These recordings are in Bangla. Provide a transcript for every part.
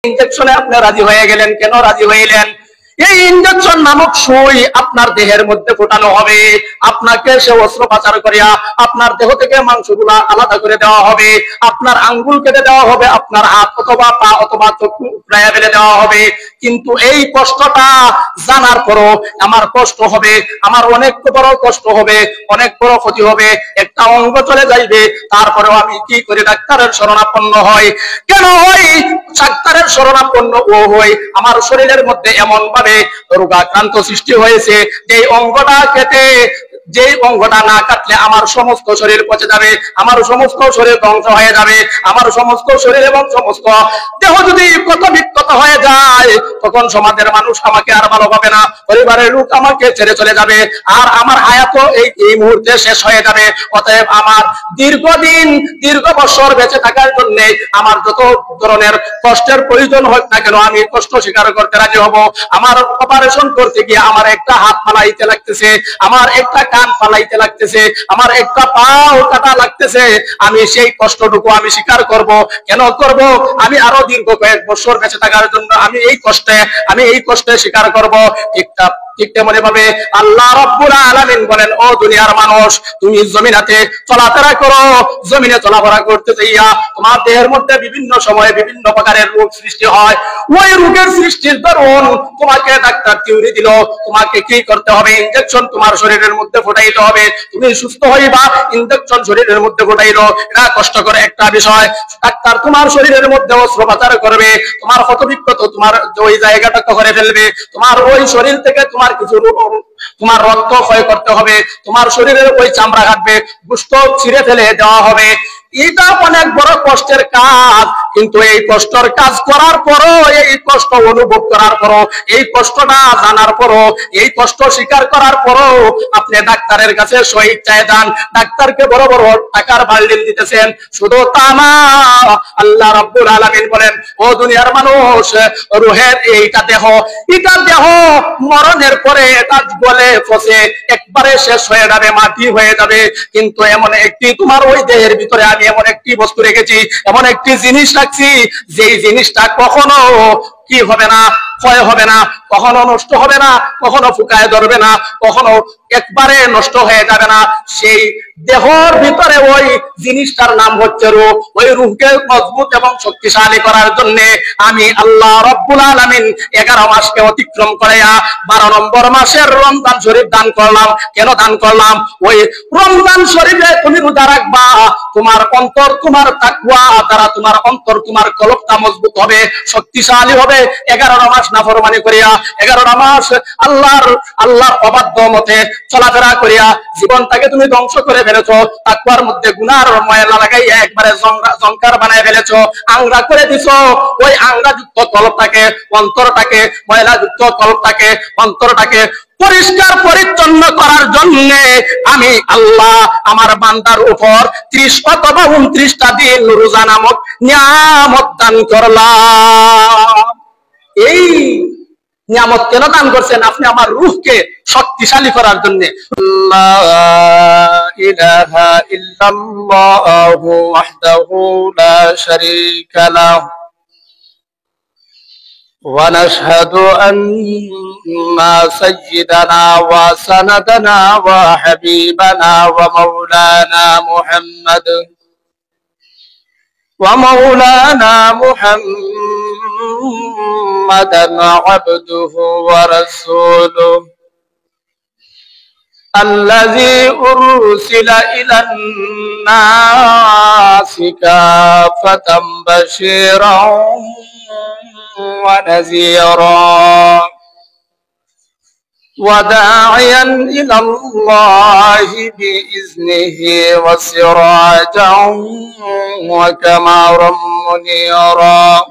ইনজেকশনে আপনি রাজি হয়ে গেলেন, কেন রাজি হইলেন? এই ইনজেকশন নামক সুই আপনার দেহের মধ্যে ফোটানো হবে, আপনাকে সে অস্ত্রোপচার করিয়া আপনার দেহ থেকে মাংসগুলা আলাদা করে দেওয়া হবে, আপনার আঙ্গুল কেটে দেওয়া হবে, আপনার হাত অথবা পা অথবা চক্ষু উপড়াইয়া ফেলে দেওয়া হবে। কিন্তু এই কষ্টটা জানার পরও আমার কষ্ট হবে, আমার অনেক বড় কষ্ট হবে, অনেক বড় ক্ষতি হবে, একটা অঙ্গ চলে যাইবে। তারপরেও আমি কি করি? ডাক্তারের শরণাপন্ন হই। কেন হই? ডাক্তারের শরণাপন্ন হই আমার শরীরের মধ্যে এমন ভাবে রোগাক্রান্ত সৃষ্টি হয়েছে যে অঙ্গটা কেটে, যে অঙ্গটা না কাটলে আমার সমস্ত শরীর পচে যাবে, আমার সমস্ত শরীর ধ্বংস হয়ে যাবে, আমার সমস্ত শরীর এবং সমস্ত দেহ যদি ক্ষত বিক্ষত হয়ে যায়, তখন সমাজের মানুষ আমাকে আর ভালো পাবে না, পরিবারের লোক আমাকে ছেড়ে চলে যাবে, আর আমার হায়াত এই মুহূর্তে শেষ হয়ে যাবে। অতএব আমার দীর্ঘদিন, দীর্ঘ বছর বেঁচে থাকার জন্য আমার যত ধরনের কষ্টের প্রয়োজন হোক না কেন, আমি কষ্ট স্বীকার করতে রাজি হব। আমার অপারেশন করতে গিয়ে আমার একটা হাত ফালাইতে লাগতেছে, আমার একটা কান ফালাইতে লাগতেছে, আমার একটা পাও কাটা লাগতেছে, আমি সেই কষ্টটুকু আমি স্বীকার করব। কেন করব? আমি আরো দীর্ঘ কয়েক বছর বেঁচে থাকার জন্য আমি এই কষ্টে স্বীকার করব। ঠিক তেমনি ভাবে আল্লাহ রাব্বুল আলামিন বলেন, ও দুনিয়ার মানুষ, তুমি জমিনাতে চলাফেরা করো। জমিনে চলাফেরা করতে যাইয়া তোমার দেহের মধ্যে বিভিন্ন সময়ে বিভিন্ন প্রকারের রোগ সৃষ্টি হয়। ওই রোগের সৃষ্টির দরুন তোমাকে ডাক্তার থিওরি দিল, তোমাকে কি করতে হবে? ইনজেকশন তোমার শরীরের মধ্যে ফোটাইতে হবে, তুমি সুস্থ হইবা। ইনজেকশন শরীরের মধ্যে ফোটাইলো, এটা কষ্টকর একটা বিষয়। ডাক্তার তোমার শরীরের মধ্যে অস্ত্রোপচার করবে, তোমার ক্ষতবিক্ষত তোমার ওই জায়গাটা করে ফেলবে, তোমার ওই শরীর থেকে তোমার কিছু তোমার রক্ত ক্ষয় করতে হবে, তোমার শরীরের ওই চামড়া কাটবে, গোশত ছিঁড়ে ফেলে দেওয়া হবে। এটা অনেক বড় কষ্টের কাজ, কিন্তু এই কষ্টের কাজ করার পরও, এই কষ্ট অনুভব করার পরও, এই কষ্টটা জানার পরও, এই কষ্ট স্বীকার করার পরও আপনি ডাক্তারের কাছে স্বেচ্ছায় যান, ডাক্তারকে বড় বড় টাকার বান্ডিল দিতেছেন। শুধু তা না, আল্লাহ রাব্বুল আলামিন বলেন, ও দুনিয়ার মানুষ, রুহের এটা দেহ মরণের পরে এটা গলে পচে একবারে শেষ হয়ে যাবে, মাটি হয়ে যাবে। কিন্তু এমন একটি তোমার ওই দেহের ভিতরে আমি এমন একটি বস্তু রেখেছি, এমন একটি জিনিস রাখছি, যেই জিনিসটা কখনো কি হবে না, ক্ষয় হবে না, কখনো নষ্ট হবে না, কখনো ফুকায় ধরবে না, কখনো একবারে নষ্ট হয়ে যাবে না। সেই দেহর ভিতরে ওই জিনিসটার নাম হচ্ছে রূহ। ওই রূহকে মজবুত এবং শক্তিশালী করার জন্য আমি আল্লাহ রাব্বুল আলামিন 11 মাসকে অতিক্রম করে 12 নম্বর মাসের রমজান শরীফ দান করলাম। কেন দান করলাম? ওই রমজান শরীফে তুমি রোজা রাখবা, তোমার অন্তর, তোমার তাকওয়া দ্বারা তোমার অন্তর, তোমার কলবটা মজবুত হবে, শক্তিশালী হবে। 11 মাস নাফরমানি করিয়া, 11 মাস আল্লাহর অবাধ্য মতে চলাফেরা করিয়া জীবনটাকে তুমি ধ্বংস করে ফেলেছো। তাকওয়ার মধ্যে গুনার ময়লা লাগাইয়া একবারে জংকার বানায় ফেলেছো, আংরা করে দিছো। ওই আংরা যুক্ত কলবটাকে, অন্তরটাকে, ময়লা যুক্ত কলবটাকে, অন্তরটাকে পরিষ্কার পরিচ্ছন্ন করার জন্য আমি আল্লাহ আমার বান্দার উপর 30 অথবা 29টা দিন রোজা নামক নিয়ামত দান করলাম। এই নিয়ামত কেন দান করছেন? আপনি আমার রূহকে শক্তিশালী করার জন্য। লা ইলাহা ইল্লাল্লাহু ওয়াহদাহু লা শারীকা লাহু ওয়া নাশহাদু আন্না সাইয়্যিদানা ওয়া সানাদানা ওয়া হাবিবানা ওয়া মাওলানা মুহাম্মাদান আবদুহু ওয়া রাসূলুহু الذي أرسل إلى الناس كافة بشيرا ونذيرا وداعيا إلى الله بإذنه وسراجا وقمرا منيرا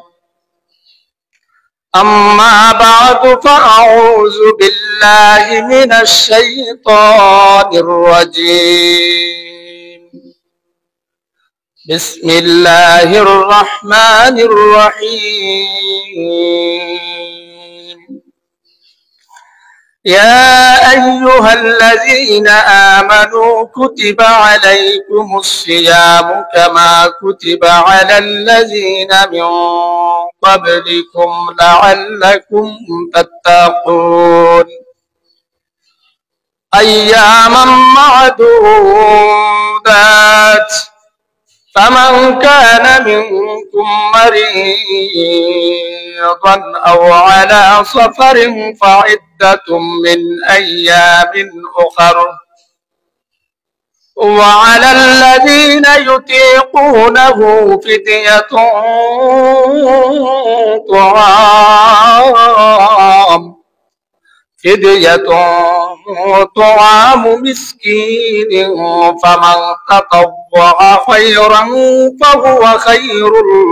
أما بعد فأعوذ بالله من الشيطان الرجيم بسم الله الرحمن الرحيم يا أيها الذين آمنوا كتب عليكم الصيام كما كتب على الذين من قبلكم لعلكم تتقون أياما معدودات فمن كان منكم مريضا أو على سفر فعدة من أيام أخر وعلى الذين يطيقونه فدية طعام مسكين فمن تطوع خيرا فهو خير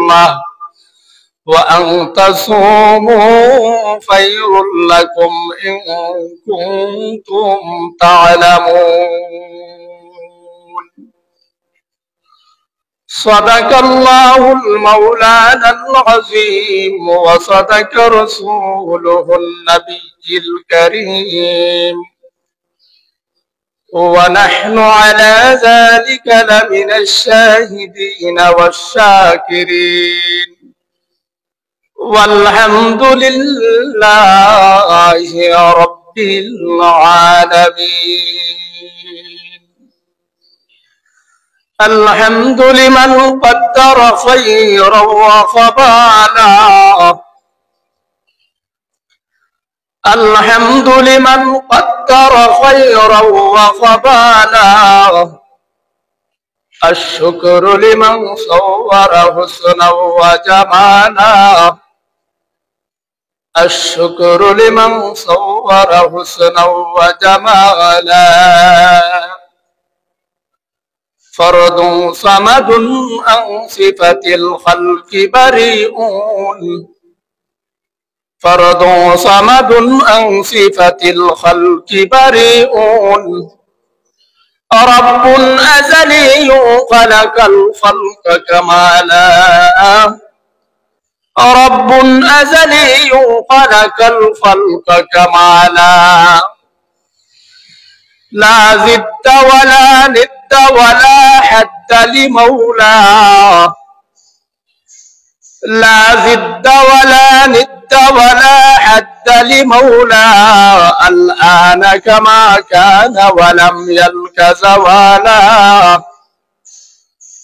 له وأن تصوموا خير لكم إن كنتم تعلمون صدق الله المولانا العظيم وصدق رسوله النبي الكريم ونحن على ذلك لمن الشاهدين والشاكرين والحمد لله رب العالمين الحمد لمن قدر خيرا وفضالا الحمد لمن قدر خيرا وفضالا الشكر لمن صور حسنا وجمالا الشكر لمن صور حسنا وجمالا فرد صمد عن صفة الخلق بريئون فرد صمد عن صفة الخلق بريئون رب أزلي خلق الخلق كمالا رب أزلي خلق الخلق كمالا لا ضد ولا ند ولا حد لمولاه لا ضد ولا ند ولا حد لمولاه الآن كما كان ولم يلك زوالا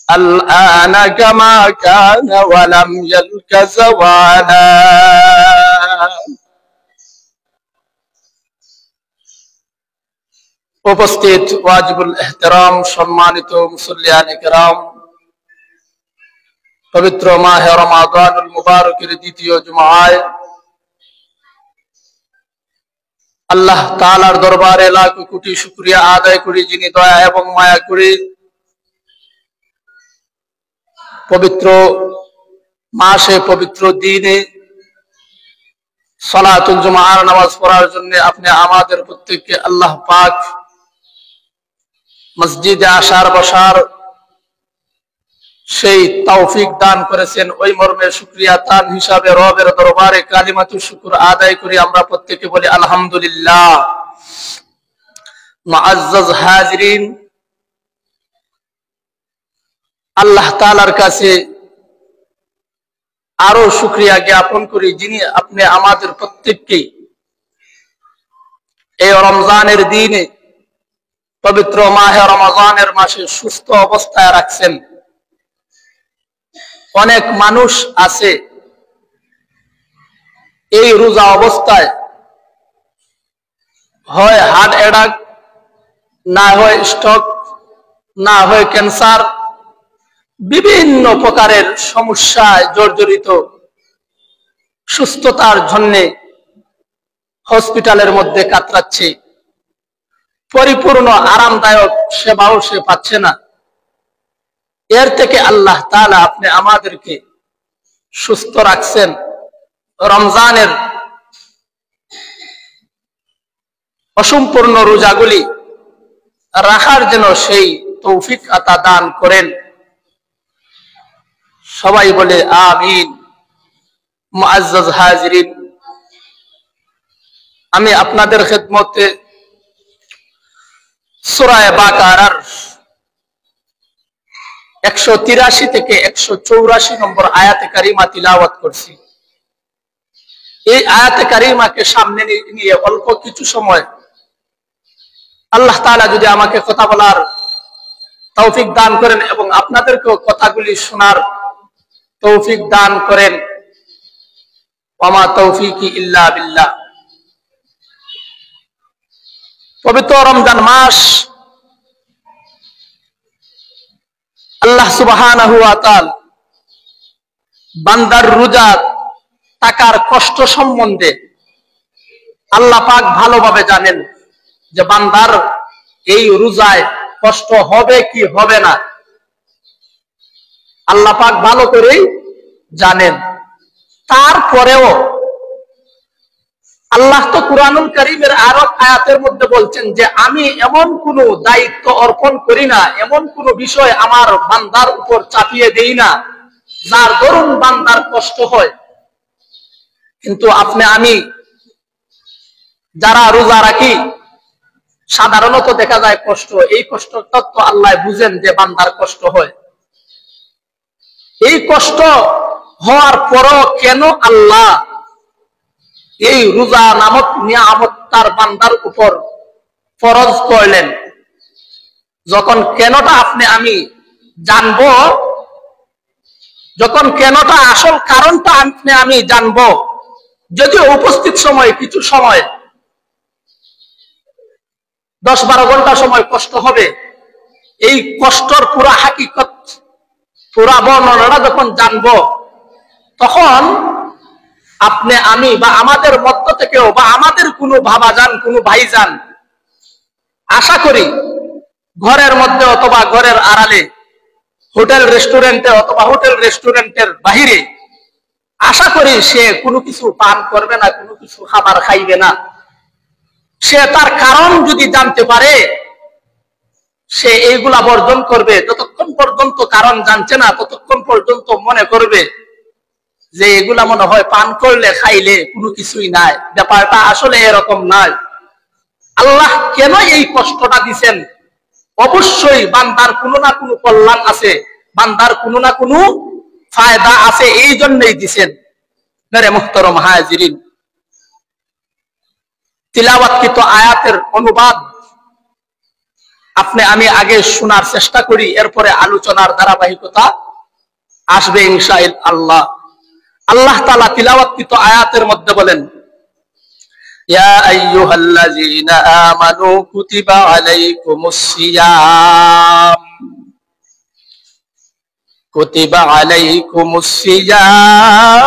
الآن كما كان ولم يلك زوالا উপস্থিত ওয়াজিবুল ইহতিরাম সম্মানিত মুসল্লিয়ান কিরাম পবিত্র মাহে রমাদানুল মুবারকের দ্বিতীয় জুমায় আল্লাহ তাআলার দরবারে লাখ কোটি শুকরিয়া আদায় করি যিনি দয়া এবং মায়া করে পবিত্র মাসে পবিত্র দিনে সালাতুল জুমার নামাজ পড়ার জন্য আপনি আমাদের প্রত্যেককে আল্লাহ পাক মসজিদে আসার বসার সেই তৌফিক দান করেছেন ওই মর্মে শুকরিয়া তার হিসাবে রবের দরবারে কালিমাতুল শুকর আদায় করি আমরা প্রত্যেকে বলি আলহামদুলিল্লাহ মুআজ্জাজ হাজিরিন আল্লাহ তাআলার কাছে আরো শুকরিয়া জ্ঞাপন করি যিনি আপনি আমাদের প্রত্যেককে এই রমজানের দিনে পবিত্র মাহে রমজানের মাসে সুস্থ অবস্থায় রাখছেন অনেক মানুষ আছে এই রোজা অবস্থায় হয় হার্ট অ্যাটাক না হয় স্ট্রোক না হয় ক্যান্সার বিভিন্ন প্রকারের সমস্যায় জর্জরিত সুস্থতার জন্য হসপিটালের মধ্যে কাতরাচ্ছে পরিপূর্ণ আরামদায়ক সেবাও সে পাচ্ছে না এর থেকে আল্লাহ তাআলা আপনি আমাদেরকে সুস্থ রাখছেন রমজানের অসম্পূর্ণ রোজাগুলি রাখার জন্য সেই তৌফিক আতা দান করেন সবাই বলে আমিন মুআজ্জাজ হাজিরিন আমি আপনাদের খেদমতে সূরা বাকারার 183 থেকে 184 নম্বর আয়াতে কারিমা তিলাওয়াত করছি। এই আয়াতে কারিমাকে সামনে নিয়ে অল্প কিছু সময় আল্লাহ তাআলা যদি আমাকে কথা বলার তৌফিক দান করেন এবং আপনাদেরকেও কথাগুলি শোনার তৌফিক দান করেন, ওয়ামা তৌফিকি ইল্লা বিল্লাহ। পবিত্র রমজান মাস, আল্লাহ সুবহানাহু ওয়া তাআলা বান্দার রোজা থাকার কষ্ট সম্বন্ধে আল্লাহ পাক ভালোভাবে জানেন যে বান্দার এই রোজায় কষ্ট হবে কি হবে না, আল্লাহ পাক ভালো করেই জানেন। তারপরেও আল্লাহ তো কুরআনুল কারীমের আরো আয়াতের মধ্যে বলছেন যে আমি এমন কোন দায়িত্ব অর্পণ করি না, এমন কোন বিষয় আমার বান্দার উপর চাপিয়ে দেই না যার দরুন বান্দার কষ্ট হয়। কিন্তু আমি যারা রোজা রাখি সাধারণত দেখা যায় কষ্ট, এই কষ্টটা তো আল্লাহ বুঝেন যে বান্দার কষ্ট হয়। এই কষ্ট হওয়ার পরও কেন আল্লাহ এই রোজা নামক নিয়ামত তার বান্দার উপর ফরজ করলেন? যখন কেনটা আমি জানবো, যখন কেনটা আসল কারণটা আমি জানবো, যদিও উপস্থিত সময় কিছু সময় 10-12 ঘন্টা সময় কষ্ট হবে, এই কষ্টর পুরা হাকিকত পুরা বর্ণনাটা যখন জানবো, তখন আমি বা আমাদের মধ্য থেকেও বা আমাদের কোনো ভাবাজান কোনো ভাইজান আশা করি ঘরের মধ্যে অথবা ঘরের আড়ালে, হোটেল রেস্টুরেন্টে অথবা হোটেল রেস্টুরেন্টের বাহিরে আশা করি সে কোনো কিছু পান করবে না, কোনো কিছু খাবার খাইবে না। সে তার কারণ যদি জানতে পারে সে এইগুলা বর্জন করবে। যতক্ষণ পর্যন্ত কারণ জানছে না ততক্ষণ পর্যন্ত মনে করবে যে এগুলা মনে হয় পান করলে খাইলে কোনো কিছুই নাই। ব্যাপারটা আসলে এরকম নয়। আল্লাহ কেন এই কষ্টটা দিছেন? অবশ্যই বান্দার কোনো না কোনো কল্যাণ আছে, বান্দার কোনো না কোনো ফায়দা আছে, এই জন্যই দিছেন। মেরে মুহতারাম হাজিরিন, তিলাওয়াতকৃত আয়াতের অনুবাদ আমি আগে শোনার চেষ্টা করি, এরপরে আলোচনার ধারাবাহিকতা আসবে ইনশাআল্লাহ। আল্লাহ তাআলা তিলাওয়াতকৃত আয়াতের মধ্যে বলেন, ইয়া আইয়ুহাল্লাযীনা আমানু কুতিবা আলাইকুমুস সিয়াম কুতিবা আলাইকুমুস সিয়াম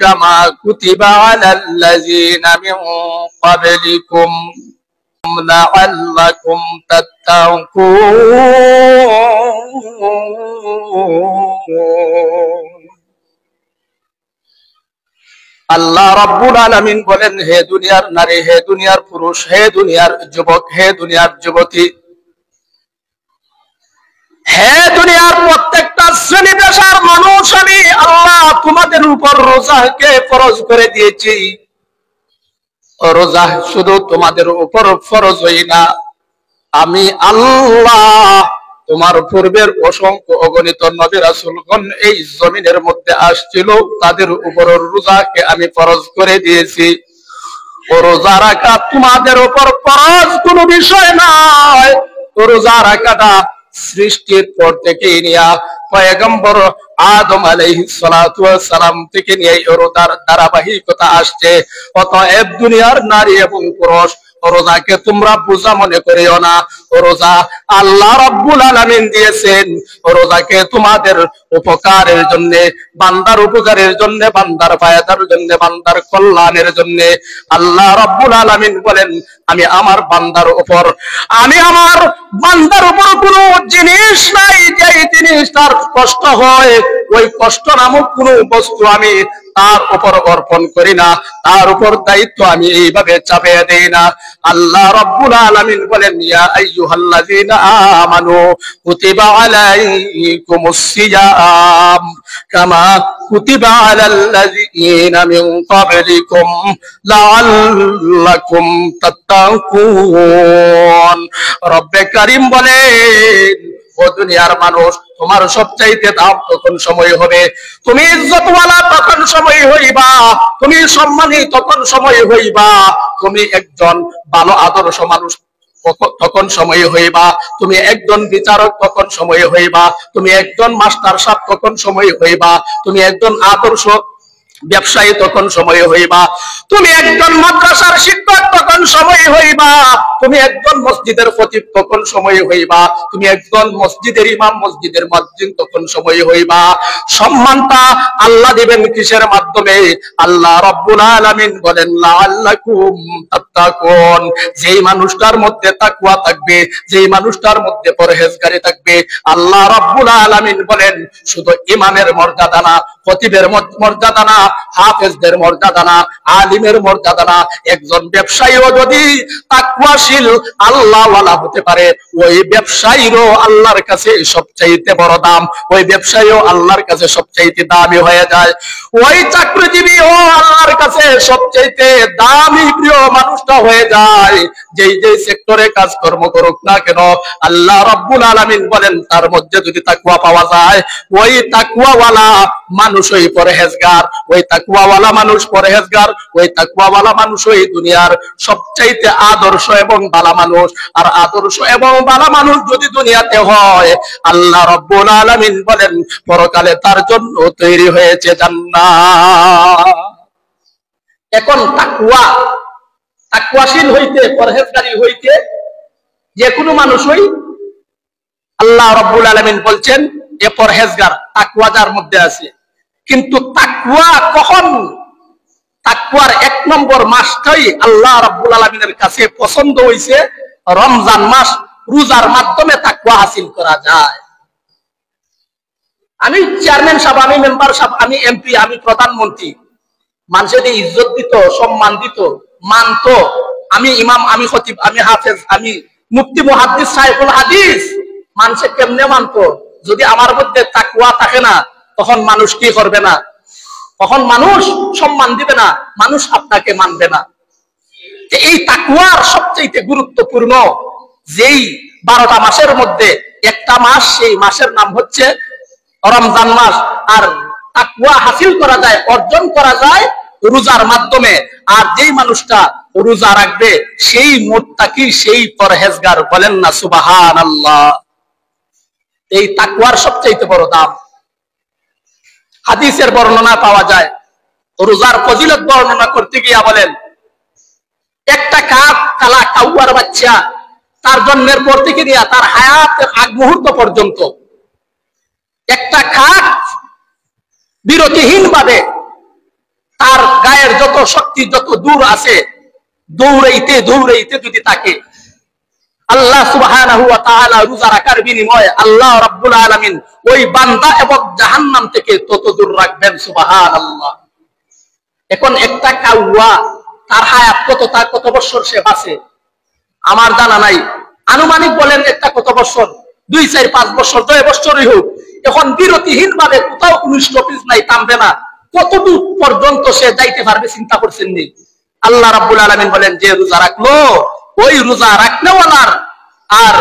কামা কুতিবা আলাল্লাযীনা মিন ক্বাবলিকুম লাআল্লাকুম তাত্তাকুন। আল্লাহ রাব্বুল আলামিন বলেন, হে দুনিয়ার নারী, হে দুনিয়ার পুরুষ, হে দুনিয়ার যুবক, হে দুনিয়ার যুবতী, হে দুনিয়ার প্রত্যেকটা শ্রেণী পেশার মানুষ, আমি আল্লাহ তোমাদের উপর রোজাকে ফরজ করে দিয়েছি। রোজা শুধু তোমাদের উপর ফরজ হই না, আমি আল্লাহ তোমার পূর্বের অসংখ্য অগণিত নবী রাসূলগণ এই জমিনের মধ্যে আসছিল, তাদের উপর রোজাকে আমি ফরজ করে দিয়েছি। রোজা রাখা তোমাদের উপর ফরজ কোনো বিষয় নয়। রোজা রাখাটা সৃষ্টির পর থেকে নিয়ে পয়গম্বর আদম আলাইহিস সালাতু ওয়াস সালাম থেকে নিয়ে রোজার ধারাবাহিকতা আসছে। অতএব দুনিয়ার নারী এবং পুরুষ, রোজাকে তোমরা বোঝা মনে করিও না। রোজা আল্লাহ রাব্বুল আলামিন দিয়েছেন, রোজাকে তোমাদের উপকারের জন্য, বান্দার উপকারের জন্য, বান্দার ফায়দার জন্য, বান্দার কল্যাণের জন্য। আল্লাহ রাব্বুল আলামিন বলেন, আমি আমার বান্দার উপর কোনো জিনিস নাই যে জিনিস তার কষ্ট হয় ওই কষ্ট নামক কোনো বস্তু আমি তার উপর অর্পণ করি না, তার উপর দায়িত্ব আমি এইভাবে চাপিয়ে দেই না। আল্লাহ রাব্বুল আলামিন বলেন, ইয়া আইয়ুহাল্লাযীনা আমানু কুতিবা আলাইকুমুস সিয়াম কামা কুতিবা আলাল্লাযীনা মিন ক্বাবলিকুম লাআল্লাকুম তাত্তাকুন। রব্বে কারীম বলেন, ও দুনিয়ার মানুষ, তোমার সবচাইতে দাম তখন সময় হবে, তুমি ইজ্জতওয়ালা তখন সময় হইবা, তুমি সম্মানী তখন সময় হইবা, তুমি একজন ভালো আদর্শ মানুষ তখন সময় হইবা, তুমি একজন বিচারক তখন সময় হইবা, তুমি একজন মাস্টার সাহেব তখন সময় হইবা, তুমি একজন আদর্শ ব্যবসায়ী তখন সময় হইবা, তুমি একজন মাদ্রাসার শিক্ষক তখন সময় হইবা, তুমি একজন মসজিদের খতিব তখন সময় হইবা, তুমি একজন মসজিদের ইমাম, মসজিদের মুয়াজ্জিন তখন সময় হইবা। সম্মানটা আল্লাহ দিবেন কিসের মাধ্যমে? আল্লাহ রাব্বুল আলামিন বলেন, লাআল্লাকুম তাত্তাকুন। যেই মানুষটার মধ্যে তাকওয়া থাকবে, যেই মানুষটার মধ্যে পরহেজগারি থাকবে, আল্লাহ রাব্বুল আলামিন বলেন শুধু ইমামের মর্যাদা না, খতিবের মর্যাদা না, হাফেজদের মর্যাদা না, আলিমের মর্যাদা না, একজন ব্যবসায়ীও যদি তাকওয়াশীল আল্লাহওয়ালা হতে পারে, ওই ব্যবসায়ীরও আল্লাহর কাছে সবচাইতে বড় দাম, ওই ব্যবসায়ীও আল্লাহর কাছে সবচাইতে দামি হয়ে যায়, ওই চাকরিজীবীও আল্লাহর কাছে সবচাইতে দামি প্রিয় মানুষটা হয়ে যায়। যেই যেই সেক্টরে কাজকর্ম করুক না কেন, আল্লাহ রাব্বুল আলামিন বলেন তার মধ্যে যদি তাকওয়া পাওয়া যায়, ওই তাকওয়াওয়ালা মানুষই পরহেজগার, ওই তাকওয়াওয়ালা মানুষ পরহেজগার, ওই তাকওয়াওয়ালা মানুষই দুনিয়ার সবচাইতে আদর্শ এবং ভালো মানুষ। আর আদর্শ এবং ভালো মানুষ যদি দুনিয়াতে হয়, আল্লাহ রাব্বুল আলামিন বলেন পরকালে তার জন্য তৈরি হয়েছে জান্নাত। এখন তাকওয়াশীল হইতে, পরহেজগারি হইতে যে কোনো মানুষই আল্লাহ রাব্বুল আলামিন বলছেন এ পরহেজগার, তাকওয়া যার মধ্যে আছে। কিন্তু তাকওয়া কখন? তাকওয়ার এক নম্বর মাসটাই আল্লাহ রাব্বুল আলামিনের কাছে পছন্দ হইছে রমজান মাস, রোজার মাধ্যমে তাকওয়া হাসিল করা যায়। আমি চেয়ারম্যান সাহেব, আমি মেম্বার সাহেব, আমি এমপি, আমি প্রধানমন্ত্রী, মানুষের ইজ্জত দিত, সম্মান দিত, মানতো। আমি ইমাম, আমি খতিব, আমি হাফেজ, আমি মুফতি মুহাদ্দিস সাইফুল হাদিস, মানুষে কেমনে মানতো? যদি আমার মধ্যে তাকওয়া থাকে না, তখন মানুষ কি করবে না? তখন মানুষ সম্মান দিবে না, মানুষ আপনাকে মানবে না। এই তাকওয়ার সবচেয়ে গুরুত্বপূর্ণ যেই 12টা মাসের মধ্যে একটা মাস, সেই মাসের নাম হচ্ছে রমজান মাস। আর তাকওয়া হাসিল করা যায়, অর্জন করা যায় রোজার মাধ্যমে। আর যেই মানুষটা রোজা রাখবে সেই মুত্তাকি, সেই পরহেজগার, বলেন না সুবহানাল্লাহ। এই তাকওয়ার সবচেয়ে বড় দাম। হাদিসের বর্ণনা পাওয়া যায়, রোজার ফজিলত বর্ণনা করতে গিয়া বলেন, একটা কালা কাউয়ার বাচ্চা তার জন্মের পর থেকে নিয়ে তার হায়াতের আগ মুহূর্ত পর্যন্ত একটা কাক বিরতিহীন ভাবে তার গায়ের যত শক্তি, যত দূর আছে, দৌড়াইতে দৌড়াইতে যদি তাকে আল্লাহ সুবহানাহু ওয়া তাআলা রোজা রাখার বিনিময়ে আল্লাহ রাব্বুল আলামিন ওই বান্দা এবং জাহান্নাম থেকে তত দূর রাখবেন। সুবহানাল্লাহ। এখন একটা কাউয়া তার হায়াত কত, তার কত বছর সে বাঁচে আমার জানা নাই। আনুমানিক বলেন একটা কত বছর, 2, 4, 5 বছর, 10 বছরই হোক। এখন বিরতিহীন ভাবে কোথাও কোনো স্টপেজ নাই, থামবে না, কতদূর পর্যন্ত সে যাইতে পারবে চিন্তা করছেন নি? আল্লাহ রাব্বুল আলামিন বলেন যে রোজা রাখলো, ওই রোজা রাখনেওয়ালার আর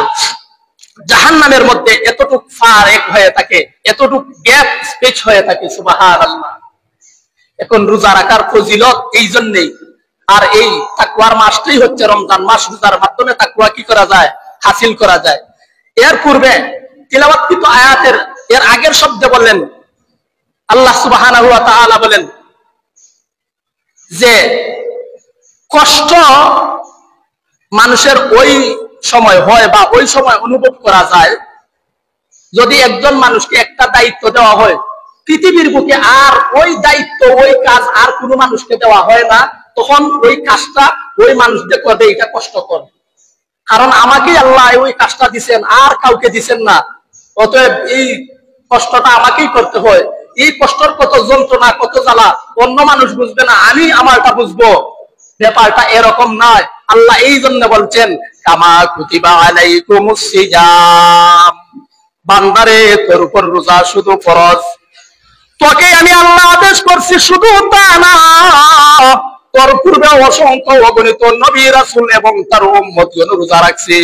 জাহান্নামের মধ্যে এতটুক ফারেক হয়ে থাকে, এতটুক গ্যাপ স্পেস হয়ে থাকে। সুবহানাল্লাহ। এখন রোজা রাখার ফজিলত এই জন্যই। আর এই তাকওয়ার মাসটাই হচ্ছে রমজান মাস। রোজার মাধ্যমে তাকওয়া কি করা যায়? হাসিল করা যায়। এর পূর্বে তিলাওয়াতকৃত আয়াতের এর আগের শব্দে বললেন আল্লাহ সুবহানাহু ওয়া তাআলা বলেন যে কষ্ট মানুষের ওই সময় হয় বা ওই সময় অনুভব করা যায় যদি একজন মানুষকে একটা দায়িত্ব দেওয়া হয়, পৃথিবীর বুকে আর ওই দায়িত্ব, ওই কাজ আর কোনো মানুষকে দেওয়া হয় না, তখন ওই কাজটা ওই মানুষদের করবে, এটা কষ্টকর। কারণ আমাকেই আল্লাহ ওই কাজটা দিচ্ছেন, আর কাউকে দিচ্ছেন না, অতএব এই কষ্টটা আমাকেই করতে হয়। এই কষ্টের কত যন্ত্রণা, কত জ্বালা অন্য মানুষ বুঝবে না, আমি আমারটা বুঝবো। ব্যাপারটা এরকম নয়। আল্লাহ এই জন্য বলছেন কামা কুতিবা আলাইকুমুস সিয়াম, বান্দারে তোর উপর রোজা শুধু ফরজ। তোকে আমি আল্লাহ আদেশ করছি, শুধু তা না, তোর পূর্বে অসংখ্য অগণিত নবী রাসূল এবং তার উম্মতগণ রোজা রাখছে।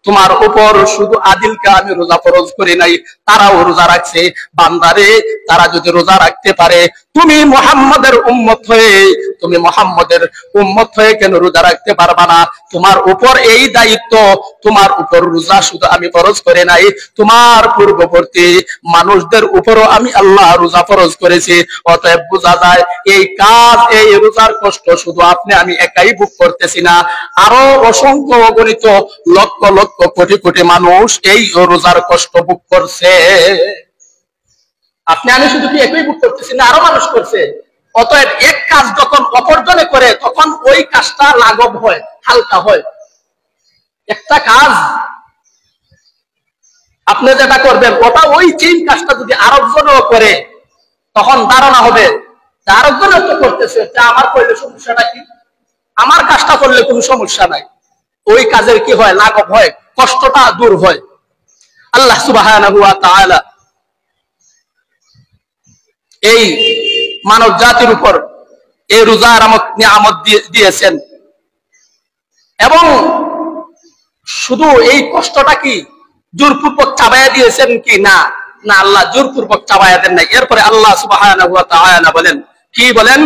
তোমার উপর শুধু আদিলকে আমি রোজা ফরজ করি নাই, তারাও রোজা রাখছে। বান্দারে, তারা যদি রোজা রাখতে পারে, তুমি মুহাম্মাদের উম্মত হয়ে, তুমি মুহাম্মাদের উম্মত হয়ে কেন রোজা রাখতে পারবা না? তোমার উপর এই দায়িত্ব, তোমার উপর রোজা শুধু আমি ফরজ করে নাই, তোমার পূর্ববর্তী মানুষদের উপরও আমি আল্লাহ রোজা ফরজ করেছি। অতএব বোঝা যায় এই কাজ, এই রোজার কষ্ট শুধু আপনি আমি একাই ভোগ করতেছি না, আরো অসংখ্য অগণিত লক্ষ লক্ষ কোটি কোটি মানুষ এই রোজার কষ্ট ভোগ করছে। আপনি আমি শুধু কি একই ভোগ করতেছি না, আরো মানুষ করছে। অতএব এক কাজ যখন অপরজনে করে, তখন ওই কাজটা লাঘব হয়, হালকা হয়। একটা কাজ আপনি যেটা করবেন, ওটা ওই চেইন কাজটা যদি আরেকজনও করে, তখন ধারণা হবে আরেকজনও তো করতেছে, আমার করলে সমস্যাটা কি, আমার কাজটা করলে কোনো সমস্যা নাই। ওই কাজের কি হয়, লাঘব হয়, কষ্টটা দূর হয়। আল্লাহ সুবহানাহু ওয়া তাআলা এই মানব জাতির উপর এই রোজার নিয়ামত দিয়েছেন, এবং শুধু এই কষ্টটা কি জোরপূর্বক চাবাইয়া দিয়েছেন কি? না, না, আল্লাহ জোরপূর্বক চাবাইয়া দেন নাই। এরপরে আল্লাহ সুবহানাহু ওয়া তাআলা বলেন, কি বলেন?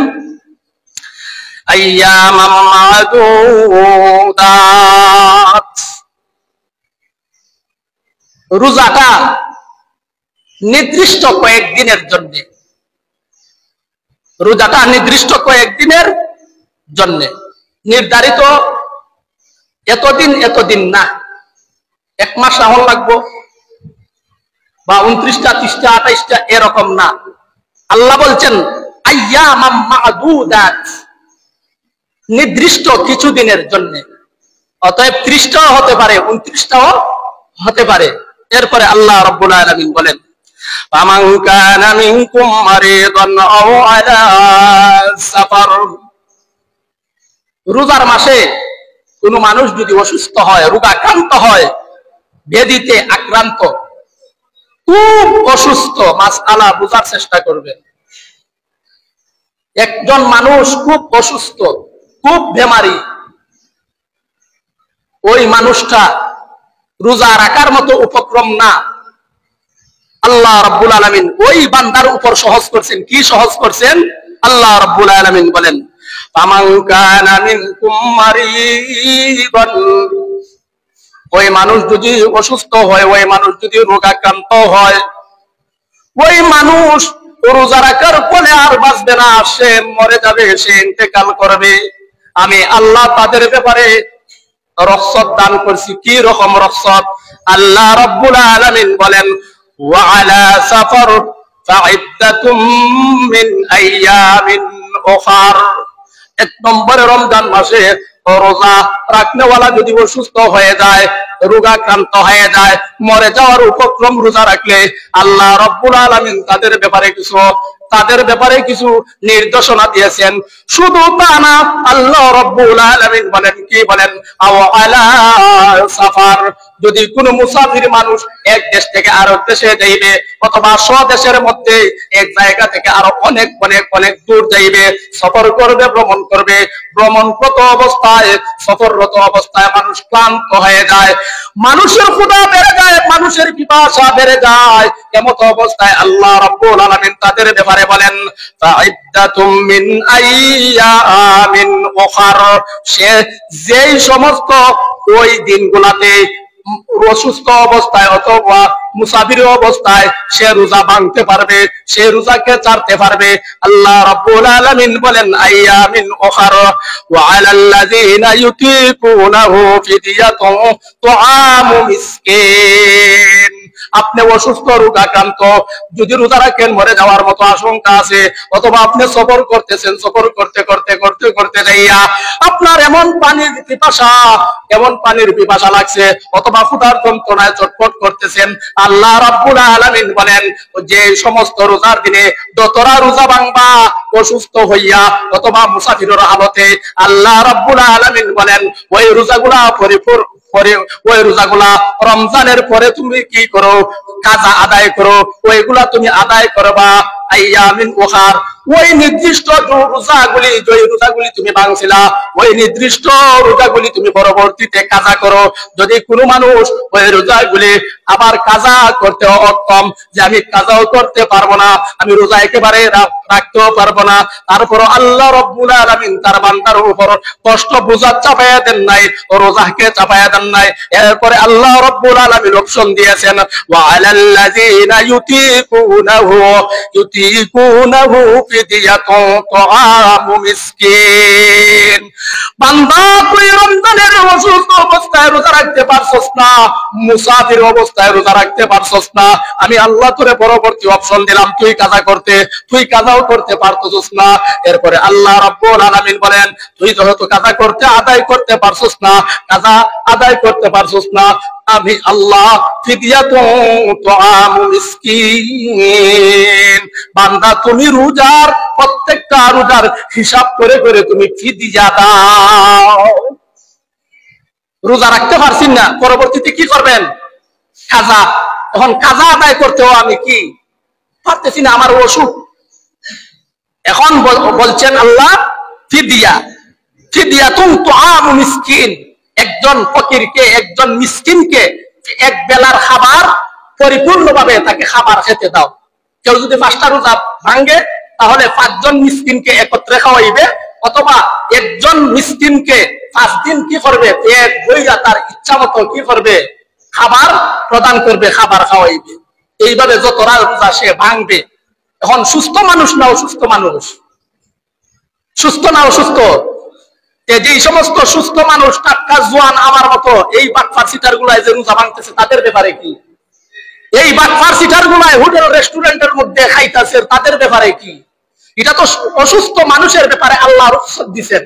আইয়ামাম মাদুদাত, রোজাটা নির্দিষ্ট কয়েকদিনের জন্য, রোজাটা নির্দিষ্ট কয়েকদিনের জন্য, নির্ধারিত এতদিন এতদিন না, এক মাস রাহল লাগবো বা 29টা 30টা 28টা এরকম না। আল্লাহ বলছেন আইয়ামাম মাদুদাত, নির্দিষ্ট কিছু দিনের জন্য। অতএব 30টাও হতে পারে, 29টাও হতে পারে। এরপরে আল্লাহ রাব্বুল আলামিন বলেন ফামান কানা মিনকুম মারিদান আও আলা সাফার, রোজার মাসে কোন মানুষ যদি অসুস্থ হয়, রোগাক্রান্ত হয়, ব্যাধিতে আক্রান্ত, খুব অসুস্থ, মাসআলা বোঝার চেষ্টা করবেন। একজন মানুষ খুব অসুস্থ, খুব বেমারি, ওই মানুষটা রোজা রাখার মতো উপক্রম না। আল্লাহ রাব্বুল আলামিন ওই বান্দার উপর সহজ করছেন। কি সহজ করছেন? আল্লাহ রাব্বুল আলামিন বলেন ফামান কানা মিনকুম মারিদান, ওই মানুষ যদি অসুস্থ হয়, ওই মানুষ যদি রোগাক্রান্ত হয়, ওই মানুষ রোজা রাখার ফলে আর বাঁচবে না, সে মরে যাবে, সে ইন্তেকাল করবে। আমি আল্লাহ তাদের ব্যাপারে রহমত দান করছি। কি রকম রহমত? আল্লাহ রাব্বুল আলামিন বলেন ওয়া আলা সাফার ফাইদ্দাতুম মিন আইয়ামিন উখার, এক নম্বরে রমজান মাসে রোজা রাখনেওয়ালা যদি অসুস্থ হয়ে যায়, রোগাক্রান্ত হয়ে যায়, মরে যাওয়ার উপক্রম রোজা রাখলে আল্লাহ রাব্বুল আলামিন তাদের ব্যাপারে কিছু নির্দেশনা দিয়েছেন। শুধু তা না, আল্লাহ রাব্বুল আলামিন বলেন, কি বলেন? আও আলা সাফার, যদি কোনো মুসাফির মানুষ এক দেশ থেকে আরেক দেশে যাইবে, অথবা স্বদেশের মধ্যে এক জায়গা থেকে আরো অনেক অনেক অনেক দূর যাইবে, সফর করবে, ভ্রমণ করবে, ভ্রমণরত অবস্থায়, সফররত অবস্থায় মানুষ ক্লান্ত হয়ে যায়, মানুষের ক্ষুধা বেড়ে যায়, মানুষের পিপাসা বেড়ে যায়, এমত অবস্থায় আল্লাহ রাব্বুল আলামিন তাদের ব্যাপারে বলেন ফাইদ্দাতুম মিন আইয়ামিন উখার, সে যেই সমস্ত ওই দিনগুলাতে অসুস্থ অবস্থায় অথবা মুসাফির অবস্থায় সে রোজা ভাঙতে পারবে, সে রোজাকে ছাড়তে পারবে। আল্লাহ রাব্বুল আলামিন বলেন আইয়ামিন উখার ওয়া আলাল্লাযিনা ইউতিকুনাহু ফিদিয়াতুন তুআমু মিসকিন, আপনি অসুস্থ রোগাক্রান্ত, যদি রোজা রাখেন মরে যাওয়ার মতো আশঙ্কা আছে, অথবা আপনি সফর করতেছেন, সফর করতে করতে করতে করতে যাইয়া আপনার এমন পানির পিপাসা লাগছে, অথবা ক্ষুধার যন্ত্রণায় চটপট করতেছেন, আল্লাহ রাব্বুল আলামিন বলেন যে সমস্ত রোজার দিনে যতরা রোজা ভাঙবা অসুস্থ হইয়া অথবা মুসাফিরের হালতে, আল্লাহ রাব্বুল আলামিন বলেন ওই রোজাগুলা ওই রোজাগুলা রমজানের পরে তুমি কি করো, কাজা আদায় করো, ওইগুলা তুমি আদায় করবা আইয়ামিন উখার। ওই নির্দিষ্ট রোজাগুলি তুমি ভাঙছিলা, ওই নির্দিষ্ট রোজাগুলি তুমি পরবর্তীতে কাজা করো। যদি কোনো মানুষ ওই রোজাগুলি আবার কাজা করতে অক্ষম, যে আমি কাজাও করতে পারবো না, আমি রোজা একেবারে রাখতেও পারবো না, তারপর আল্লাহ রাব্বুল আলামিন তার বান্দার উপর কষ্ট বোঝা চাপায়া দেন নাই, রোজাকে চাপায়া দেন নাই। এরপরে আল্লাহ রাব্বুল আলামিন অপশন দিয়েছেন ওয়া আলাল্লাযিনা ইউতিকুনাহু ফিদিয়াতুন তাআমু মিসকিন। বান্দা তুই রমজানের অসুস্থ অবস্থায় রোজা রাখতে পারছস না, মুসাফির অবস্থায় রোজা রাখতে পারছস না, আমি আল্লাহ তোরে পরবর্তী অপশন দিলাম তুই কাজা করতে, তুই কাজাও করতে পারছস না। এরপরে আল্লাহ রাব্বুল আলামিন বলেন তুই যেহেতু কাজা করতে আদায় করতে পারছস না, কাজা আদায় করতে পারছস না, আমি আল্লাহ ফিদিয়াতুন তাআমু মিসকিন, বান্দা তুমি রোজার প্রত্যেকটা রোজার হিসাব করে করে তুমি ফিদিয়া দাও। রোজা রাখতে পারছেন না, পরবর্তীতে কি করবেন? কাজা। এখন কাজা আদায় করতেও আমি কি পারতেছি না, আমার অসুখ। এখন বলছেন আল্লাহ ফিদিয়াতুন তাআমু মিসকিন, একজন ফকিরকে, একজন মিসকিনকে এক বেলার খাবার পরিপূর্ণভাবে তাকে খাবার খেতে দাও। কেউ যদি 5টা রোজা ভাঙে তাহলে 5 জন মিসকিনকে একত্রে খাওয়াইবে, অথবা একজন মিসকিনকে 5 দিন কি করবে, পেট ভইরা তার ইচ্ছা মতো কি করবে, খাবার প্রদান করবে, খাবার খাওয়াইবে। এইভাবে যতটা রোজা সে ভাঙবে। এখন সুস্থ মানুষ না অসুস্থ মানুষ? সুস্থ না অসুস্থ? যে সমস্ত সুস্থ মানুষ টাটকা জোয়ান আমার মতো এই বাটফার সিটার গুলায় যে রোজা ভাঙতেছে তাদের ব্যাপারে কি? এই বাটফার সিটার গুলায় হোটেল রেস্টুরেন্টের মধ্যে খাইতেছে তাদের ব্যাপারে কি? এটা তো অসুস্থ মানুষের ব্যাপারে আল্লাহ রুখসত দিবেন।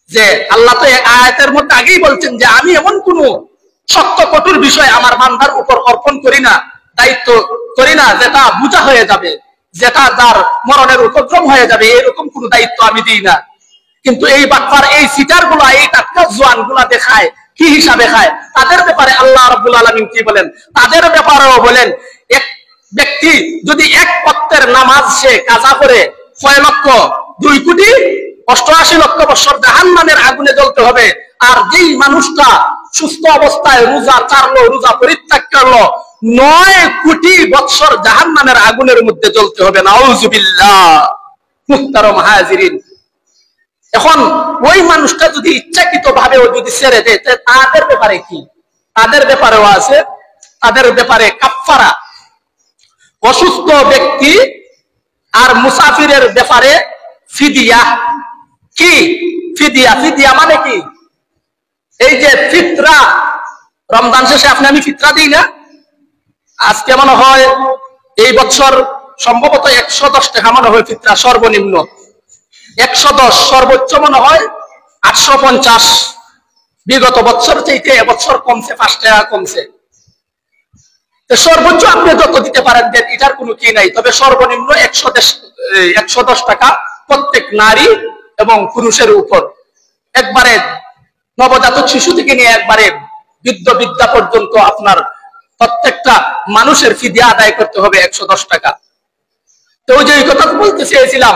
যে আল্লাহ তো আয়াতের মধ্যে আগেই বলছেন যে আমি এমন কোন শক্ত কঠোর বিষয় আমার বান্দার উপর অর্পণ করি না, দায়িত্ব করি না যেটা বোঝা হয়ে যাবে, যেটা তার মরণের উপক্রম হয়ে যাবে, এরকম কোন দায়িত্ব আমি দিই না। কিন্তু এই বাটপার, এই সিটার গুলা, এই টাটকা জোয়ান গুলা দেখায় কি হিসাবে খায়, তাদের ব্যাপারে আল্লাহ রাব্বুল আলামিন কি বলেন? তাদের ব্যাপারেও বলেন এক ব্যক্তি যদি 1 ওয়াক্তের নামাজ সে কাজা করে 6,2,88,00,000 বছর জাহান্নামের আগুনে জ্বলতে হবে। আর যেই মানুষটা সুস্থ অবস্থায় রোজা ছাড়লো, রোজা পরিত্যাগ করলো, 9 কোটি বছর জাহান্নামের আগুনের মধ্যে জ্বলতে হবে। নাউযুবিল্লাহ। মুহতারাম হাজিরিন, এখন ওই মানুষটা যদি ইচ্ছাকৃত ভাবে যদি ছেড়ে দেয় তাদের ব্যাপারে কি? তাদের ব্যাপারেও আছে, তাদের ব্যাপারে কাফফারা। অসুস্থ ব্যক্তি আর মুসাফিরের ব্যাপারে ফিদিয়া। কি ফিদিয়া? ফিদিয়া মানে কি? এই যে ফিতরা, রমজান শেষে আমি ফিতরা দিই না, আজকে মনে হয় এই বছর সম্ভবত 110 টাকা মনে হয় ফিতরা সর্বনিম্ন, 110, সর্বোচ্চ মনে হয় 850। বিগত বছর চাইতে এবছর কমছে, 5 টাকা কমছে। সর্বোচ্চ আপনি যত দিতে পারেন দেন, এটার কোনো কি নাই। তবে সর্বনিম্ন 110 টাকা প্রত্যেক নারী এবং পুরুষের উপর, একবারে নবজাতক শিশু থেকে নিয়ে একবারে বৃদ্ধ বৃদ্ধা পর্যন্ত আপনার প্রত্যেকটা মানুষের ফিদিয়া আদায় করতে হবে 110 টাকা। তো ওই যে কথা বলতে চেয়েছিলাম,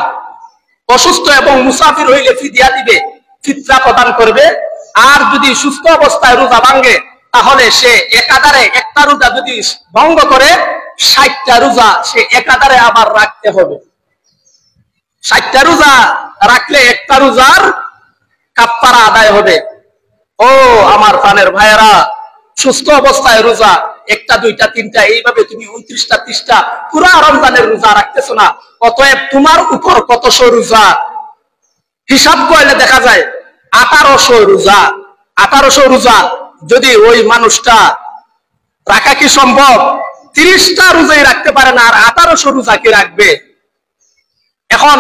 অসুস্থ এবং মুসাফির হইলে ফিদিয়া দিবে, ফিতরা প্রদান করবে। আর যদি সুস্থ অবস্থায় রোজা ভাঙে তাহলে সে একাধারে একটা রোজা যদি ভঙ্গ করে 60টা রোজা সে একাধারে আবার রাখতে হবে। 60টা রোজা রাখলে একটা রোজার কাফফারা আদায় হবে। ও আমার প্রাণের ভাইয়েরা, সুস্থ অবস্থায় রোজা 1টা 2টা 3টা এইভাবে তুমি 29টা 30টা পুরা রমজানের রোজা রাখতেছো না। অতএব তোমার উপর কতশো রোজা হিসাব করলে দেখা যায় 1800 রোজা। 1800 রোজা যদি ওই মানুষটা রাখা কি সম্ভব? 30টা রোজাই রাখতে পারে না, আর 1800 রোজা কি রাখবে? এখন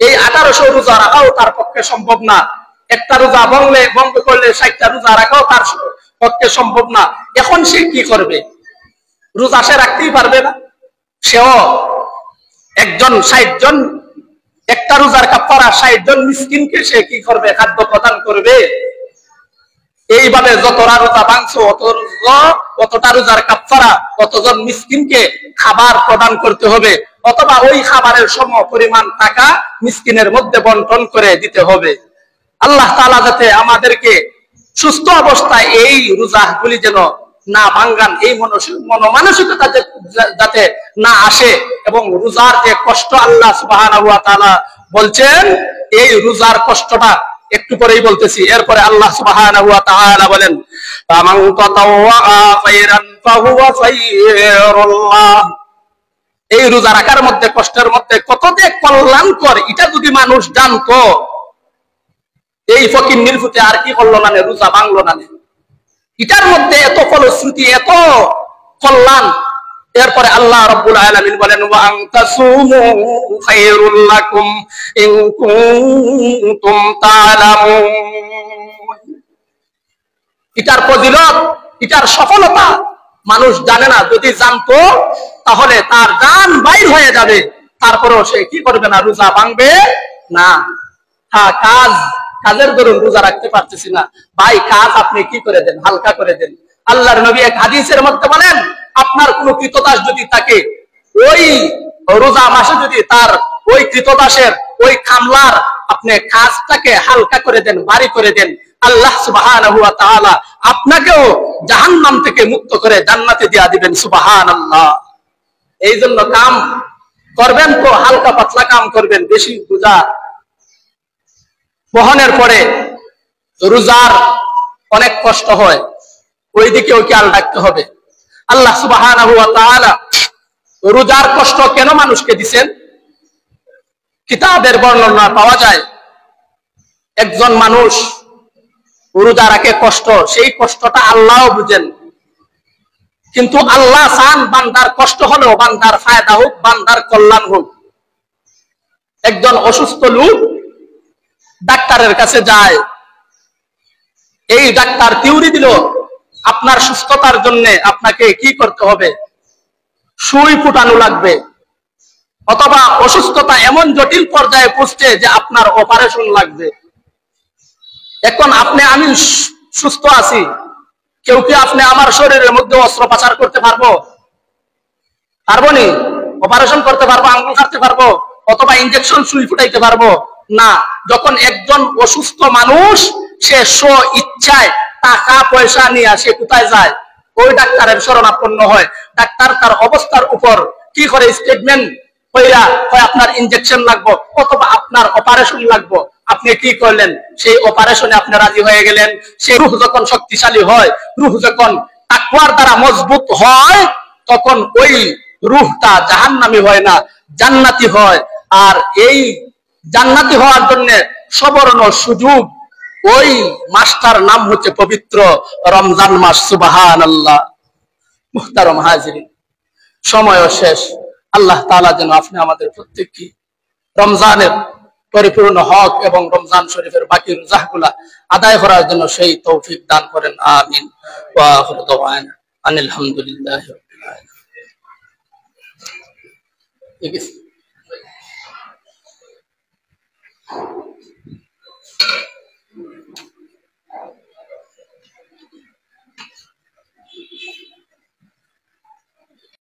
এই 1800 রোজা রাখাও তার পক্ষে সম্ভব না। একটা রোজা বন্ধ করলে 60টা রোজা রাখাও তার পক্ষে সম্ভব না। এখন সে কি করবে? রোজা সে রাখতেই পারবে না। সেও একজন 60 জন, একটা রোজার কাফারা 60 জন মিসকিনকে সে কি করবে? খাদ্য প্রদান করবে। এইভাবে যতটা রোজা ভাঙছো অতটা রোজার কাফারা কতজন মিসকিনকে খাবার প্রদান করতে হবে, অথবা ওই খাবারের সম পরিমাণ টাকা মিসকিনের মধ্যে বন্টন করে দিতে হবে। আল্লাহ তাআলা যাতে আমাদেরকে সুস্থ অবস্থায় এই রোজাগুলি যেন না ভাঙ্গান, এই মনোমানসিকতা যাতে না আসে, এবং রোজার যে কষ্ট আল্লাহ সুবহানাহু ওয়া তাআলা বলছেন, এই রোজার কষ্টটা একটু পরেই বলতেছি। এরপরে আল্লাহ সুবহানাহু ওয়া তাআলা বলেন, ফামান তাতাওয়া খায়রান ফাহুয়া খায়রুল্লাহ। এই রোজা রাখার মধ্যে, কষ্টের মধ্যে কত যে কল্যাণকর, এটা যদি মানুষ জানতো, এই ফকির নির্ভুতে আর কি করলো না, রোজা ভাঙলো না। এটার মধ্যে এত ফলশ্রুতি, এত কল্যাণ। এরপরে আল্লাহ রাব্বুল আলামিন বলেন, ওয়া আনতাসুমু খায়রুল লাকুম ইন কুনতুম তা'লামুন। এটার ফজিলত, এটার সফলতা মানুষ জানে না। যদি জানতো তাহলে তার জান বাইর হয়ে যাবে, তারপরেও সে কি করবে না? রোজা ভাঙবে না। হ্যাঁ, কাজের দরুন রোজা রাখতে পারতেছি না, ভাই কাজ আপনি কি করে দেন? হালকা করে দেন। আল্লাহর নবী এক হাদিসের মধ্যে বলেন, আপনার কোন কৃতদাস যদি থাকে, ওই রোজা মাসে যদি তার ওই কৃতদাসের, ওই কামলার আপনি কাজটাকে হালকা করে দেন, ভারী করে দেন, আল্লাহ সুবহানাহু ওয়া তাআলা আপনাকেও জাহান্নাম থেকে মুক্ত করে জান্নাতে দিয়া দিবেন। সুবহানাল্লাহ। এই জন্য কাম করবেন তো হালকা পাতলা কাম করবেন। বেশি রোজা বহনের পরে রোজার অনেক কষ্ট হয়, ওই দিকেও খেয়াল রাখতে হবে। আল্লাহ সুবহানাহু ওয়া তাআলা রোজার কষ্ট কেন মানুষকে দিবেন? কিতাবের বর্ণনা পাওয়া যায়, একজন মানুষ রোজা রাখে কষ্ট, সেই কষ্টটা আল্লাহও বুঝেন, কিন্তু আল্লাহ চান বান্দার কষ্ট হলেও বান্দার ফায়দা হোক, বান্দার কল্যাণ হোক। একজন অসুস্থ লোক ডাক্তারের কাছে যায়, এই ডাক্তার থিওরি দিল, আপনার সুস্থতার জন্য আপনাকে কি করতে হবে? সুই ফুটানো লাগবে, অথবা অসুস্থতা এমন জটিল পর্যায়ে পৌঁছছে যে আপনার অপারেশন লাগবে। এখন আমি সুস্থ আছি, কেউ কি আপনি আমার শরীরের মধ্যে অস্ত্রোপচার করতে পারবো? পারবো নি? অপারেশন করতে পারবো, আঙ্গুল কাটতে পারবো, অথবা ইনজেকশন সুই ফুটাইতে পারবো না। যখন একজন অসুস্থ মানুষ সে স্ব ইচ্ছায় টাকা পয়সা নিয়ে সে কোথায় যায়? ওই ডাক্তারের শরণাপন্ন হয়। ডাক্তার তার অবস্থার উপর কি করে স্টেটমেন্ট কইরা হয় আপনার ইনজেকশন লাগবে অথবা আপনার অপারেশন লাগবে। আপনি কি করলেন? সেই অপারেশনে আপনি রাজি হয়ে গেলেন। সেই রূহ যখন শক্তিশালী হয়, রূহ যখন তাকওয়ার দ্বারা মজবুত হয়, তখন ওই রূহটা জাহান্নামী হয় না, জান্নাতি হয়। আর এই জান্নাতি হওয়ার জন্য সবর্ণ সুযোগ, ওই মাসটার নাম হচ্ছে পবিত্র রমজান মাস। সুবহানাল্লাহ। মুহতারাম হাজিরিন, সময়ও শেষ। আল্লাহ তাআলা যেন আপনি আমাদের প্রত্যেককে রমজানের পরিপূর্ণ হক এবং রমজান শরীফের বাকি রোজাগুলা আদায় করার জন্য সেই তৌফিক দান করেন। আমিন। ওয়া আখিরু দাওয়ানা আনিল হামদুলিল্লাহি রাব্বিল আলামিন। ঠিক আছে।